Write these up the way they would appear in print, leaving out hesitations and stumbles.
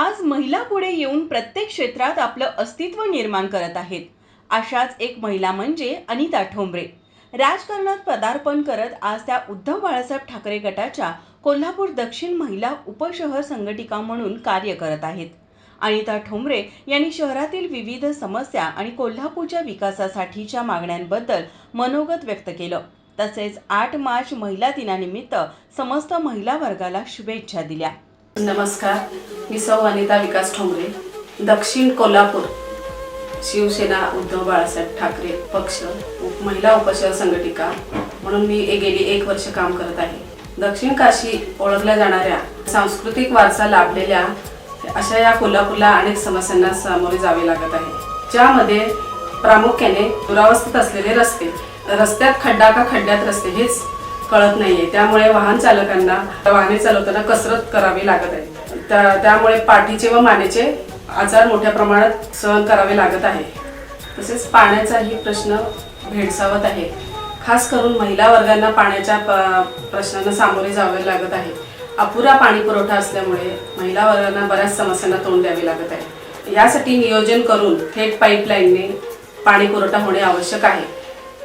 आज महिला पुढे येऊन प्रत्येक क्षेत्रात आपलं अस्तित्व निर्माण करत आहेत. अशाच एक महिला म्हणजे अनिता ठोंबरे. राजकारणात पदार्पण करत आज त्या उद्धव बाळासाहेब ठाकरे गटाच्या कोल्हापूर दक्षिण महिला उपशहर संघटिका म्हणून कार्य करत आहेत. अनिता ठोंबरे यांनी शहरातील विविध समस्या आणि कोल्हापूरच्या विकासासाठीच्या मागण्यांबद्दल मनोगत व्यक्त केलं. तसेच 8 मार्च महिला दिनानिमित्त समस्त महिला वर्गाला शुभेच्छा दिल्या. नमस्कार, मी सौ अनिता विकास ठोंबरे, दक्षिण कोल्हापूर शिवसेना उद्धव बाळासाहेब ठाकरे पक्ष महिला उपशहर संघटिका म्हणून मी गेली 1 वर्ष काम करत आहे. दक्षिण काशी ओळखल्या जाणाऱ्या सांस्कृतिक वारसा लाभलेल्या अशा या कोल्हापूरला अनेक समस्यांना सामोरे जावे लागत आहे, ज्यामध्ये प्रामुख्याने दुरावस्थेत असलेले रस्त्यात खड्डा का खड्ड्यात रस्ते हेच कळत नाहीये. त्यामुळे वाहन चालकांना वाहने चालवताना कसरत करावी लागत आहे. त्यामुळे पाठीचे व मानेचे आजार मोठ्या प्रमाणात सहन करावे लागत आहे. तसेच पाण्याचाही प्रश्न भेडसावत आहे. खास करून महिला वर्गांना पाण्याच्या प्रश्नांना सामोरे जावे लागत आहे. अपुरा पाणी पुरवठा असल्यामुळे महिला वर्गांना बऱ्याच समस्यांना तोंड द्यावे लागत आहे. यासाठी नियोजन करून थेट पाईपलाईनने पाणी पुरवठा होणे आवश्यक आहे.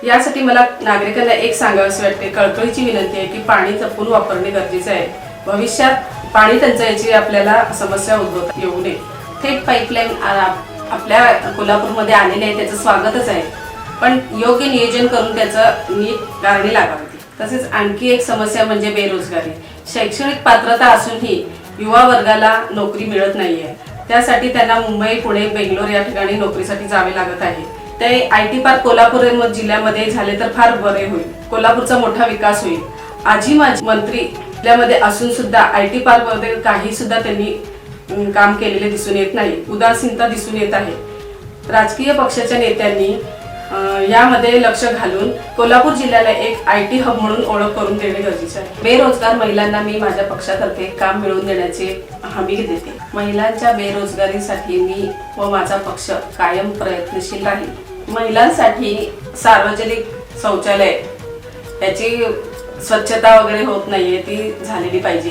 यासाठी मला नागरिकांना एक सांगावंसे वाटते, कळकळीची विनंती आहे की पाणी जपून वापरणे गरजेचे आहे. भविष्यात पाणी टंचाईची आपल्याला समस्या उद्भवता येऊ नये. थेट पाईपलाईन आपल्या कोल्हापूरमध्ये आलेले आहे, त्याचं स्वागतच आहे, पण योग्य नियोजन करून त्याचं नीट गाळणी लागावी. तसेच आणखी एक समस्या म्हणजे बेरोजगारी. शैक्षणिक पात्रता असूनही युवा वर्गाला नोकरी मिळत नाहीये. त्यासाठी त्यांना मुंबई, पुणे, बेंगलोर या ठिकाणी नोकरीसाठी जावे लागत आहे. ते IT पार्क कोल्हापूर जिल्ह्यामध्ये झाले तर फार बरे होईल. कोल्हापूरचा मोठा विकास होईल. आजी माजी मंत्री जिल्ह्यामध्ये असून सुद्धा IT पार्क मध्ये काही सुद्धा त्यांनी काम केलेले दिसून येत नाही. उदासीनता दिसून येत आहे. राजकीय पक्षाच्या नेत्यांनी यामध्ये लक्ष घालून कोल्हापूर जिल्ह्याला एक IT हब म्हणून ओळख करून देणे गरजेचे आहे. बेरोजगार महिलांना मी माझ्या पक्षातर्फे काम मिळवून देण्याची हमी देते. महिलांच्या बेरोजगारीसाठी मी व माझा पक्ष कायम प्रयत्नशील राहील. महिलांसाठी सार्वजनिक शौचालय याची स्वच्छता वगैरे होत नाहीये, ती झालेली पाहिजे.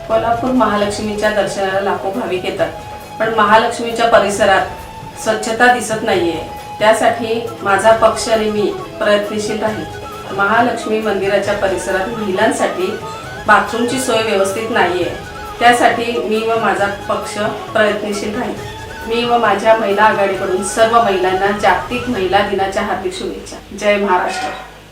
कोल्हापूर महालक्ष्मीच्या दर्शनाला लाखो भाविक येतात, पण महालक्ष्मीच्या परिसरात स्वच्छता दिसत नाहीये. त्यासाठी माझा पक्ष आणि मी प्रयत्नशील राहील. महालक्ष्मी मंदिराच्या परिसरात महिलांसाठी बाथरूमची सोय व्यवस्थित नाहीये. त्यासाठी मी व माझा पक्ष प्रयत्नशील राहील. मी व माझ्या महिला आघाडीकडून सर्व महिलांना जागतिक महिला दिनाच्या हार्दिक शुभेच्छा. जय महाराष्ट्र.